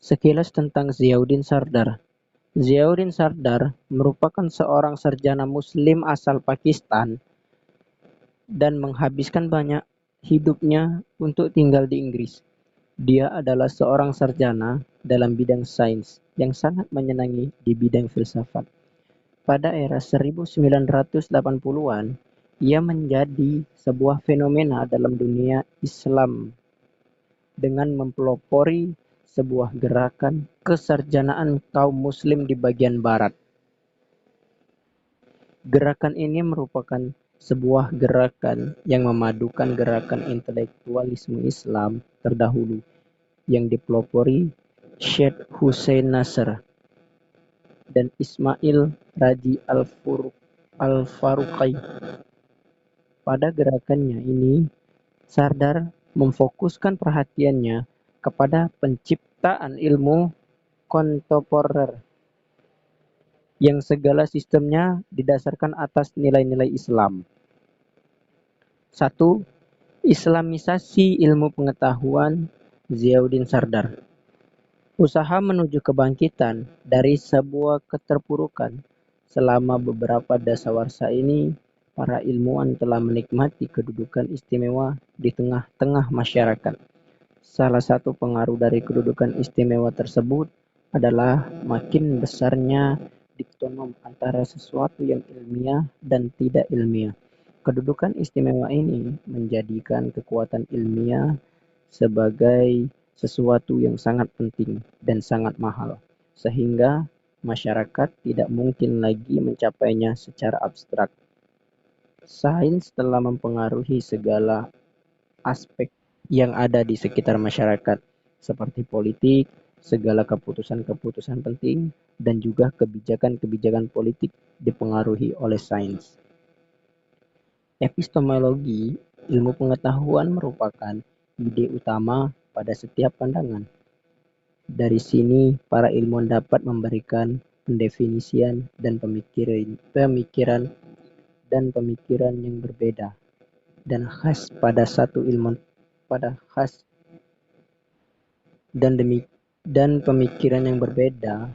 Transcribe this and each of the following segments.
Sekilas tentang Ziauddin Sardar. Ziauddin Sardar merupakan seorang sarjana Muslim asal Pakistan dan menghabiskan banyak hidupnya untuk tinggal di Inggris. Dia adalah seorang sarjana dalam bidang sains yang sangat menyenangi di bidang filsafat. Pada era 1980-an, ia menjadi sebuah fenomena dalam dunia Islam dengan mempelopori sebuah gerakan kesarjanaan kaum muslim di bagian barat. Gerakan ini merupakan sebuah gerakan yang memadukan gerakan intelektualisme Islam terdahulu yang dipelopori Syekh Hussein Nasr dan Ismail Raji Al-Faruqi. Pada gerakannya ini, Sardar memfokuskan perhatiannya kepada penciptaan ilmu kontemporer yang segala sistemnya didasarkan atas nilai-nilai Islam. 1. Islamisasi ilmu pengetahuan Ziauddin Sardar. Usaha menuju kebangkitan dari sebuah keterpurukan. Selama beberapa dasawarsa ini, para ilmuwan telah menikmati kedudukan istimewa di tengah-tengah masyarakat. Salah satu pengaruh dari kedudukan istimewa tersebut adalah makin besarnya dikotom antara sesuatu yang ilmiah dan tidak ilmiah. Kedudukan istimewa ini menjadikan kekuatan ilmiah sebagai sesuatu yang sangat penting dan sangat mahal, sehingga masyarakat tidak mungkin lagi mencapainya secara abstrak. Sains telah mempengaruhi segala aspek yang ada di sekitar masyarakat, seperti politik, segala keputusan-keputusan penting, dan juga kebijakan-kebijakan politik dipengaruhi oleh sains. Epistemologi, ilmu pengetahuan merupakan ide utama pada setiap pandangan. Dari sini, para ilmuwan dapat memberikan pendefinisian dan pemikiran yang berbeda dan khas pada satu ilmu dan pemikiran yang berbeda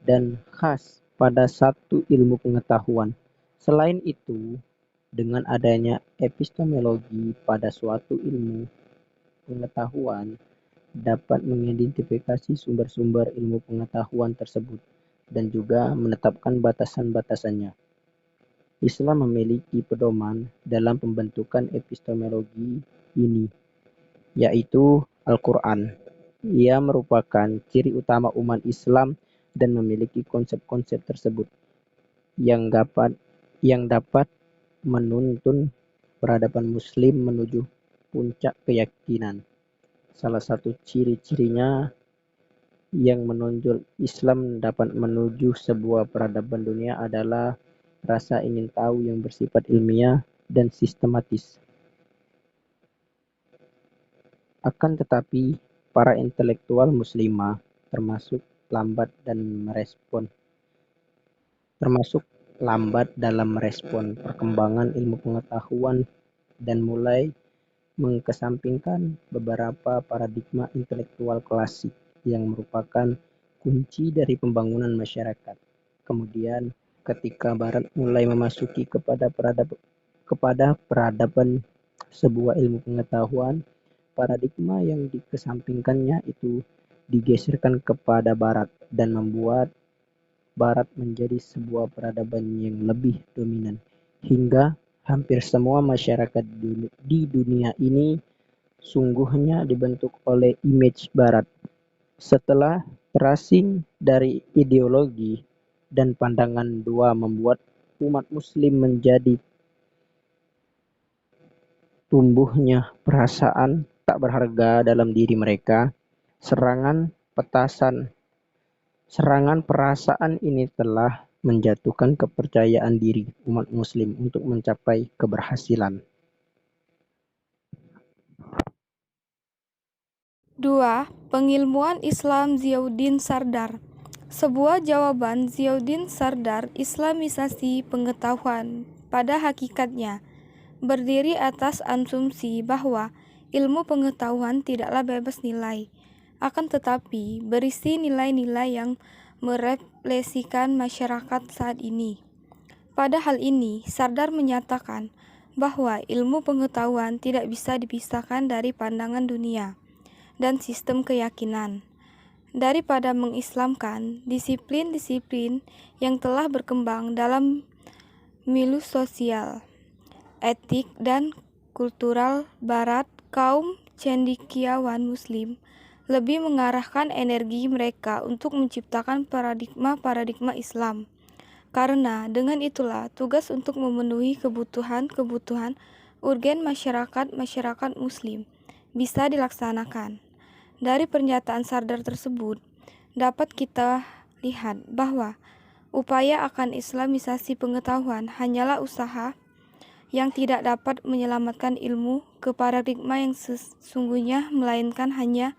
dan khas pada satu ilmu pengetahuan. Selain itu, dengan adanya epistemologi pada suatu ilmu pengetahuan dapat mengidentifikasi sumber-sumber ilmu pengetahuan tersebut dan juga menetapkan batasan-batasannya. Islam memiliki pedoman dalam pembentukan epistemologi ini, yaitu Al-Quran. Ia merupakan ciri utama umat Islam dan memiliki konsep-konsep tersebut yang dapat menuntun peradaban Muslim menuju puncak keyakinan. Salah satu ciri-cirinya yang menonjol Islam dapat menuju sebuah peradaban dunia adalah rasa ingin tahu yang bersifat ilmiah dan sistematis. Akan tetapi, para intelektual muslimah lambat dalam merespon perkembangan ilmu pengetahuan dan mulai mengesampingkan beberapa paradigma intelektual klasik yang merupakan kunci dari pembangunan masyarakat. Kemudian, ketika Barat mulai memasuki kepada peradaban sebuah ilmu pengetahuan, paradigma yang dikesampingkannya itu digeserkan kepada Barat dan membuat Barat menjadi sebuah peradaban yang lebih dominan, hingga hampir semua masyarakat di dunia ini sungguhnya dibentuk oleh image Barat. Setelah terasing dari ideologi dan pandangan dua membuat umat Muslim menjadi tumbuhnya perasaan tak berharga dalam diri mereka. Serangan perasaan ini telah menjatuhkan kepercayaan diri umat Muslim untuk mencapai keberhasilan. 2. Pengilmuan Islam Ziauddin Sardar. Sebuah jawaban Ziauddin Sardar, Islamisasi pengetahuan pada hakikatnya berdiri atas asumsi bahwa ilmu pengetahuan tidaklah bebas nilai. akan tetapi berisi nilai-nilai yang merefleksikan masyarakat saat ini. Pada hal ini, Sardar menyatakan bahwa ilmu pengetahuan tidak bisa dipisahkan dari pandangan dunia dan sistem keyakinan. Daripada mengislamkan disiplin-disiplin yang telah berkembang dalam milu sosial, etik, dan kultural Barat, kaum cendekiawan Muslim lebih mengarahkan energi mereka untuk menciptakan paradigma Islam. Karena dengan itulah tugas untuk memenuhi kebutuhan-kebutuhan urgen masyarakat Muslim bisa dilaksanakan. Dari pernyataan Sardar tersebut, dapat kita lihat bahwa upaya akan islamisasi pengetahuan hanyalah usaha yang tidak dapat menyelamatkan ilmu ke paradigma yang sesungguhnya, melainkan hanya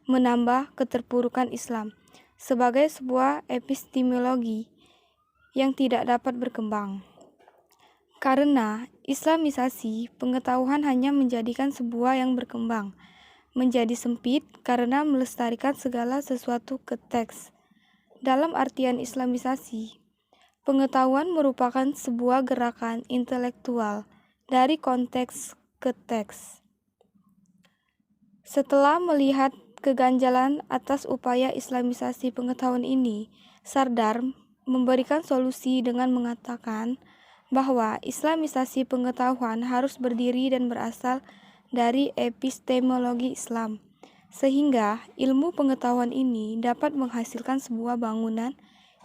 menambah keterpurukan Islam sebagai sebuah epistemologi yang tidak dapat berkembang. Karena islamisasi pengetahuan hanya menjadikan sebuah yang berkembang menjadi sempit karena melestarikan segala sesuatu ke teks. Dalam artian islamisasi, pengetahuan merupakan sebuah gerakan intelektual dari konteks ke teks. Setelah melihat keganjalan atas upaya islamisasi pengetahuan ini, Sardar memberikan solusi dengan mengatakan bahwa islamisasi pengetahuan harus berdiri dan berasal dari epistemologi Islam, sehingga ilmu pengetahuan ini dapat menghasilkan sebuah bangunan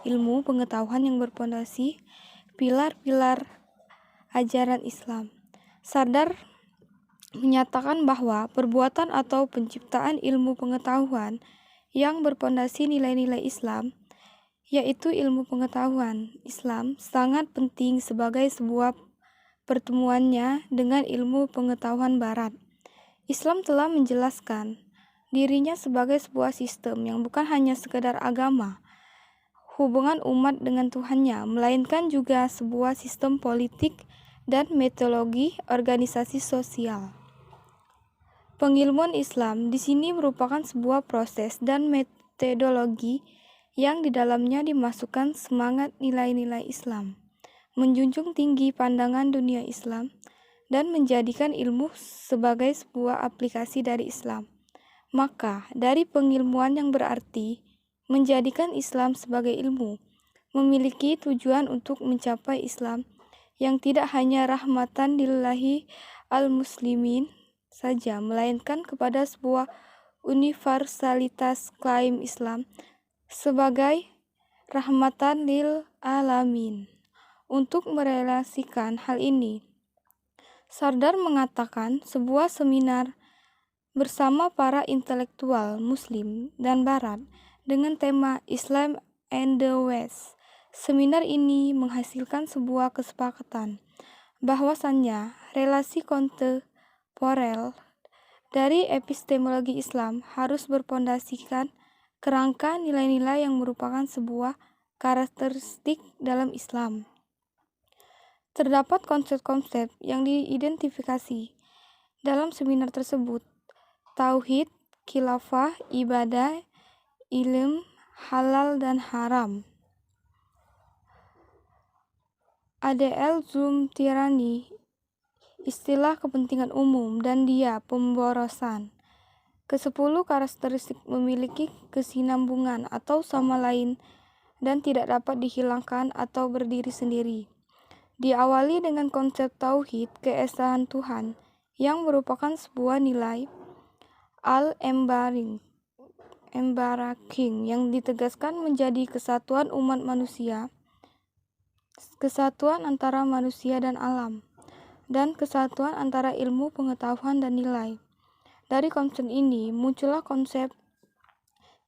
ilmu pengetahuan yang berpondasi pilar-pilar ajaran Islam. Sardar menyatakan bahwa perbuatan atau penciptaan ilmu pengetahuan yang berpondasi nilai-nilai Islam, yaitu ilmu pengetahuan Islam, sangat penting sebagai sebuah pertemuannya dengan ilmu pengetahuan Barat. Islam telah menjelaskan dirinya sebagai sebuah sistem yang bukan hanya sekedar agama, hubungan umat dengan Tuhannya, melainkan juga sebuah sistem politik dan metodologi organisasi sosial. Pengilmuan Islam di sini merupakan sebuah proses dan metodologi yang di dalamnya dimasukkan semangat nilai-nilai Islam, menjunjung tinggi pandangan dunia Islam, dan menjadikan ilmu sebagai sebuah aplikasi dari Islam. Maka, dari pengilmuan yang berarti menjadikan Islam sebagai ilmu, memiliki tujuan untuk mencapai Islam yang tidak hanya rahmatan lillahi al-muslimin saja, melainkan kepada sebuah universalitas klaim Islam sebagai rahmatan lil alamin. Untuk merelasikan hal ini, Sardar mengatakan sebuah seminar bersama para intelektual Muslim dan Barat dengan tema Islam and the West. Seminar ini menghasilkan sebuah kesepakatan bahwasannya relasi kontemporer dari epistemologi Islam harus berpondasikan kerangka nilai-nilai yang merupakan sebuah karakteristik dalam Islam. Terdapat konsep-konsep yang diidentifikasi dalam seminar tersebut: tauhid, khilafah, ibadah, ilm, halal dan haram. ADL Zoom tirani, istilah kepentingan umum, dan dia pemborosan. Ke-10 karakteristik memiliki kesinambungan atau sama lain dan tidak dapat dihilangkan atau berdiri sendiri. Diawali dengan konsep tauhid, keesaan Tuhan, yang merupakan sebuah nilai al-embaraking yang ditegaskan menjadi kesatuan umat manusia, kesatuan antara manusia dan alam, dan kesatuan antara ilmu, pengetahuan, dan nilai. Dari konsep ini muncullah konsep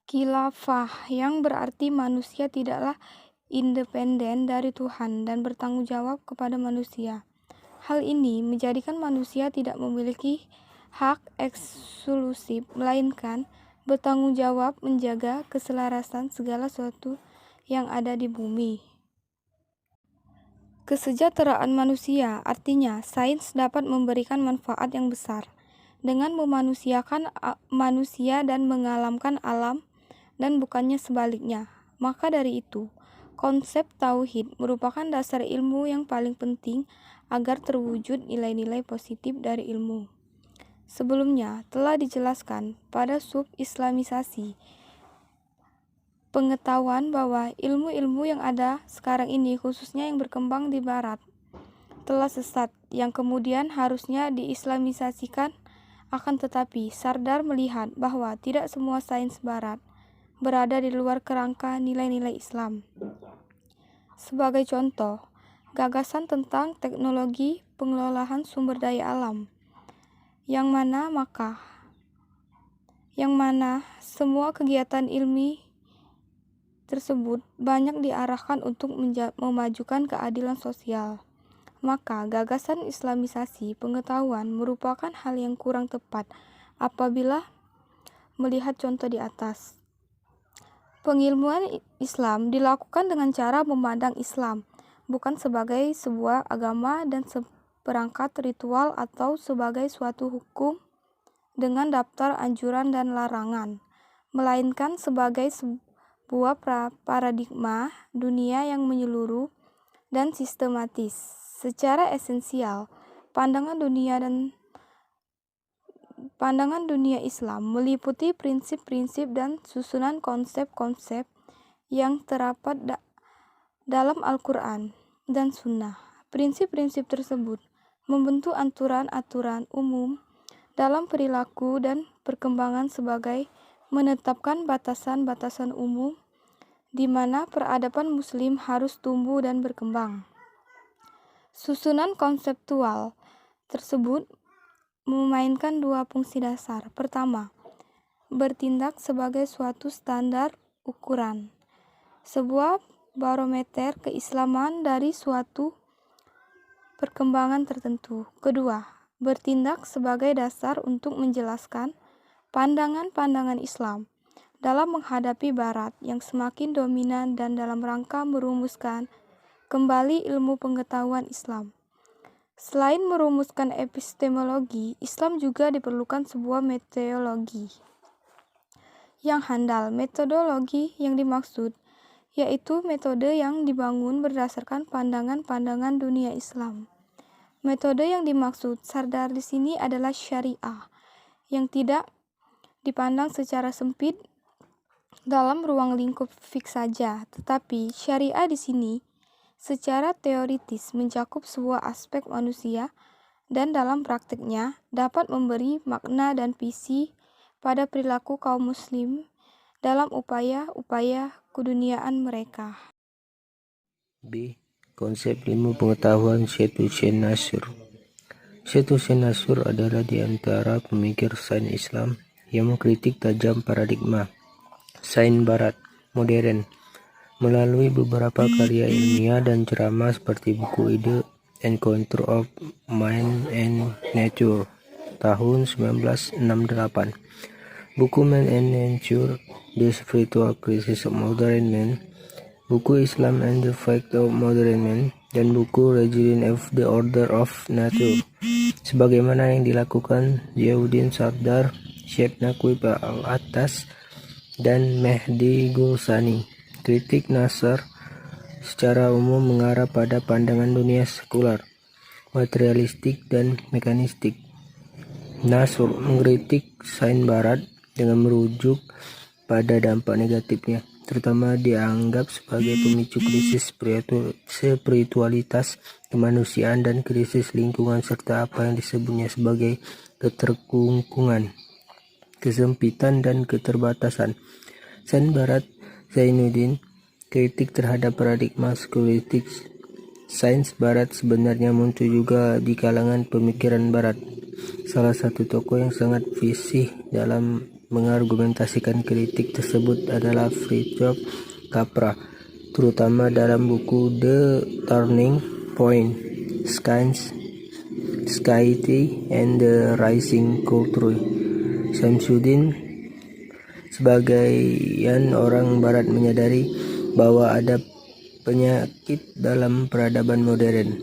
khilafah yang berarti manusia tidaklah independen dari Tuhan dan bertanggung jawab kepada manusia. Hal ini menjadikan manusia tidak memiliki hak eksklusif, melainkan bertanggung jawab menjaga keselarasan segala sesuatu yang ada di bumi. Kesejahteraan manusia artinya sains dapat memberikan manfaat yang besar dengan memanusiakan manusia dan mengalamkan alam dan bukannya sebaliknya. Maka dari itu, konsep tauhid merupakan dasar ilmu yang paling penting agar terwujud nilai-nilai positif dari ilmu. Sebelumnya telah dijelaskan pada sub Islamisasi pengetahuan bahwa ilmu-ilmu yang ada sekarang ini, khususnya yang berkembang di barat, telah sesat, yang kemudian harusnya diislamisasikan. Akan tetapi, Sardar melihat bahwa tidak semua sains barat berada di luar kerangka nilai-nilai Islam. Sebagai contoh, gagasan tentang teknologi pengelolaan sumber daya alam, yang mana semua kegiatan ilmi tersebut banyak diarahkan untuk memajukan keadilan sosial. Maka gagasan islamisasi pengetahuan merupakan hal yang kurang tepat apabila melihat contoh di atas. Pengilmuan Islam dilakukan dengan cara memandang Islam bukan sebagai sebuah agama dan seperangkat ritual atau sebagai suatu hukum dengan daftar anjuran dan larangan, melainkan sebagai sebuah paradigma dunia yang menyeluruh dan sistematis. Secara esensial, pandangan dunia Islam meliputi prinsip-prinsip dan susunan konsep-konsep yang terdapat dalam Al-Quran dan Sunnah. Prinsip-prinsip tersebut membentuk aturan-aturan umum dalam perilaku dan perkembangan sebagai menetapkan batasan-batasan umum di mana peradaban muslim harus tumbuh dan berkembang. Susunan konseptual tersebut memainkan dua fungsi dasar. Pertama, bertindak sebagai suatu standar ukuran, sebuah barometer keislaman dari suatu perkembangan tertentu. Kedua, bertindak sebagai dasar untuk menjelaskan pandangan-pandangan Islam dalam menghadapi Barat yang semakin dominan dan dalam rangka merumuskan kembali ilmu pengetahuan Islam. Selain merumuskan epistemologi, Islam juga diperlukan sebuah metodologi yang handal. Metodologi yang dimaksud yaitu metode yang dibangun berdasarkan pandangan-pandangan dunia Islam. Metode yang dimaksud Sardar di sini adalah syariah yang tidak dipandang secara sempit dalam ruang lingkup fix saja, tetapi syariah di sini secara teoritis mencakup sebuah aspek manusia dan dalam praktiknya dapat memberi makna dan visi pada perilaku kaum muslim dalam upaya-upaya keduniaan mereka. B. Konsep ilmu pengetahuan Syed Hussein Nasr. Syed Hussein Nasr adalah di antara pemikir sains Islam yang mengkritik tajam paradigma sains barat modern melalui beberapa karya ilmiah dan ceramah seperti buku Ide and Control of Mind and Nature tahun 1968, buku Man and Nature, The Spiritual Crisis of Modern Man, buku Islam and the Fact of Modern Man, dan buku Religion of the Order of Nature, sebagaimana yang dilakukan Ziauddin Sardar, Syekh Naqvi Al-Attas, dan Mehdi Gulsani. Kritik Nasr secara umum mengarah pada pandangan dunia sekular, materialistik, dan mekanistik. Nasr mengkritik sains barat dengan merujuk pada dampak negatifnya, terutama dianggap sebagai pemicu krisis spiritualitas kemanusiaan dan krisis lingkungan serta apa yang disebutnya sebagai keterkungkungan, kesempitan, dan keterbatasan sains barat. Zainuddin, kritik terhadap paradigma sekuleristik sains barat sebenarnya muncul juga di kalangan pemikiran barat. Salah satu tokoh yang sangat fasih dalam mengargumentasikan kritik tersebut adalah Fritjof Capra, terutama dalam buku The Turning Point, Scarcity and the Rising Culture. Samsudin, sebagian orang barat menyadari bahwa ada penyakit dalam peradaban modern,